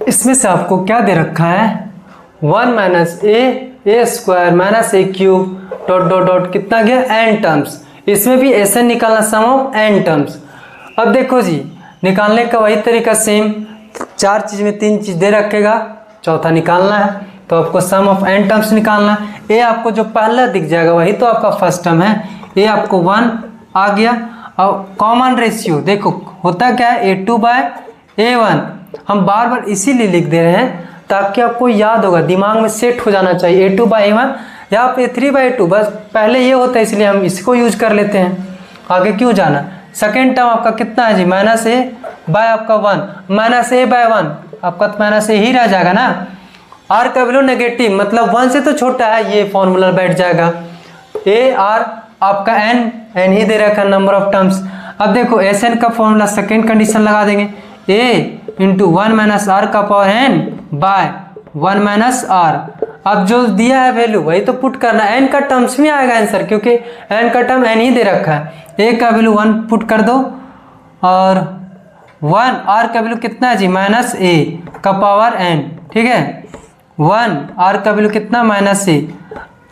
इसमें से आपको क्या दे रखा है, 1 माइनस ए स्क्वायर माइनस ए क्यूब डॉट डॉट डॉट कितना गया n टर्म्स। इसमें भी ऐसे निकालना सम ऑफ n टर्म्स। अब देखो जी निकालने का वही तरीका सेम, 4 चीज़ में 3 चीज़ दे रखेगा, चौथा निकालना है तो आपको सम ऑफ n टर्म्स निकालना है। ए आपको जो पहला दिख जाएगा वही तो आपका फर्स्ट टर्म है, ए आपको 1 आ गया। और कॉमन रेशियो देखो होता क्या है, A2/A1। हम बार बार इसीलिए लिख दे रहे हैं ताकि आपको याद होगा, दिमाग में सेट हो जाना चाहिए। A2/A1 या A3/A2, बस पहले ये होता है इसलिए हम इसको यूज कर लेते हैं, आगे क्यों जाना। सेकेंड टर्म आपका कितना है जी, माइनस ए बाय आपका 1, माइनस ए बाय 1 आपका तो माइनस ए ही रह जाएगा ना। आर का वैल्यू नेगेटिव मतलब 1 से तो छोटा है, ये फॉर्मूला बैठ जाएगा। ए आर आपका एन ही दे रखा नंबर ऑफ टर्म्स। अब देखो एस एन का फॉर्मूला सेकेंड कंडीशन लगा देंगे, ए इंटू 1 माइनस आर का power N by 1 minus r. अब जो दिया है वैल्यू वही तो पुट करना है, एन का टर्म्स में आएगा आंसर क्योंकि एन का टर्म एन ही दे रखा है। ए का वैल्यू 1 पुट कर दो और 1 आर का वैल्यू कितना है जी, माइनस ए का पावर एन, ठीक है। 1 आर का वैल्यू कितना, माइनस ए।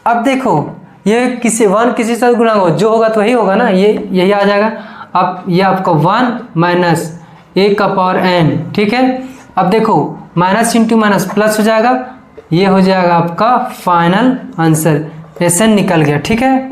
अब देखो ये किसी 1 किसी से गुणा हो, जो होगा तो वही होगा ना, ये यही आ जाएगा। अब ये आपका 1 माइनस ए का पावर एन, ठीक है। अब देखो माइनस इंटू माइनस प्लस हो जाएगा, ये हो जाएगा आपका फाइनल आंसर, एसन निकल गया, ठीक है।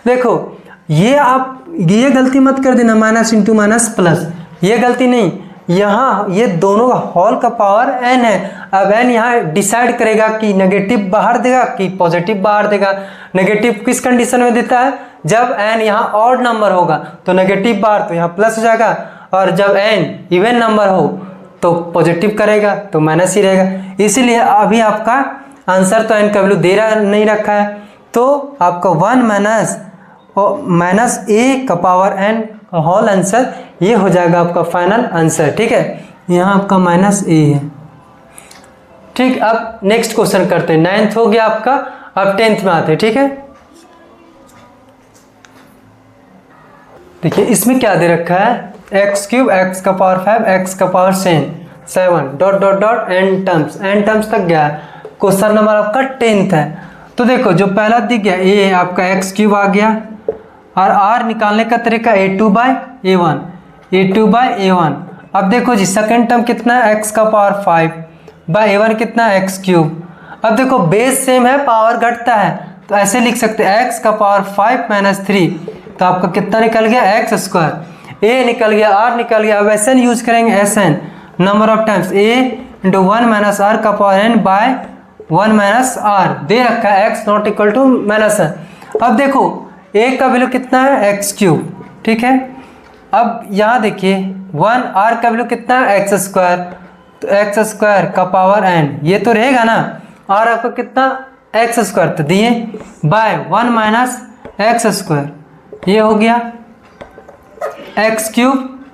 देखो ये आप ये गलती मत कर देना, माइनस इंटू माइनस प्लस, ये गलती नहीं। यहाँ ये दोनों का होल का पावर n है। अब n यहाँ डिसाइड करेगा कि नेगेटिव बाहर देगा कि पॉजिटिव बाहर देगा। नेगेटिव किस कंडीशन में देता है, जब n यहाँ ऑड नंबर होगा तो नेगेटिव बाहर, तो यहाँ प्लस हो जाएगा, और जब n इवन नंबर हो तो पॉजिटिव करेगा तो माइनस ही रहेगा। इसीलिए अभी आपका आंसर तो n का वैल्यू दे रहा नहीं रखा है, तो आपका 1 माइनस ए का पावर n का होल आंसर ये हो जाएगा आपका फाइनल आंसर, ठीक है। यहाँ आपका माइनस ए है, ठीक। अब नेक्स्ट क्वेश्चन करते हैं, 9th हो गया आपका, अब 10th में आते हैं, ठीक है। देखिए इसमें क्या दे रखा है, एक्स क्यूब एक्स का पावर 5 एक्स का power 7 dot dot dot n terms तक गया है। क्वेश्चन नंबर आपका 10th है। तो देखो जो पहला दिख गया ए आपका एक्स क्यूब आ गया, और आर निकालने का तरीका A2/A1 A2/A1। अब देखो जी सेकंड टर्म कितना है, एक्स का पावर 5/A1 कितना है, एक्स क्यूब। अब देखो बेस सेम है, पावर घटता है, तो ऐसे लिख सकते हैं एक्स का पावर 5 माइनस 3, तो आपका कितना निकल गया, एक्स स्क्वायर। ए निकल गया, आर निकल गया। अब एस एन यूज करेंगे, S N number of times A into 1 minus are का power N by 1 minus R दे रखा है, X not equal to minus N. अब देखो ए का वैल्यू कितना है, एक्स क्यूब, ठीक है। अब यहाँ देखिए 1 आर का वैल्यू कितना है, एक्स स्क्वायर, तो एक्स स्क्वायर का पावर एन ये तो रहेगा ना, आर आपको कितना, एक्स स्क्वायर तो दिए बाय 1 माइनस एक्स स्क्वायर, ये हो गया एक्स क्यूब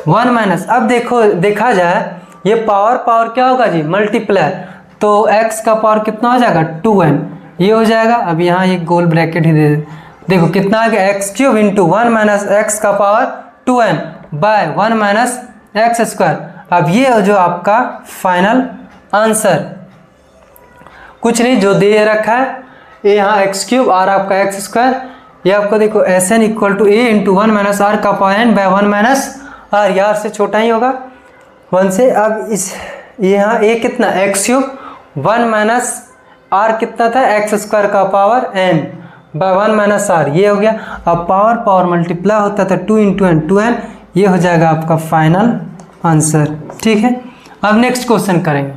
1 माइनस। अब देखो देखा जाए ये पावर क्या होगा जी, मल्टीप्लाई, तो x का पावर कितना हो जाएगा, 2n, ये हो जाएगा। अब यहाँ ये गोल ब्रैकेट ही दे, देखो कितना आ गया, X cube into 1 minus X का power 2n by 1 minus X square. अब ये जो आपका फाइनल आंसर, कुछ नहीं जो दे रखा है, ये यहाँ एक्स क्यूब आर आपका एक्स स्क्वायर, ये आपको देखो S N equal to A into 1 minus are का power N by 1 minus R, यार से छोटा ही होगा 1 से। अब इस यहाँ ए कितना, एक्स क्यूब 1 माइनस आर कितना था, एक्स स्क्वायर का power N by 1 minus r, ये हो गया। अब पावर मल्टीप्लाई होता था 2 इंटू एन 2n, ये हो जाएगा आपका फाइनल आंसर, ठीक है। अब नेक्स्ट क्वेश्चन करेंगे।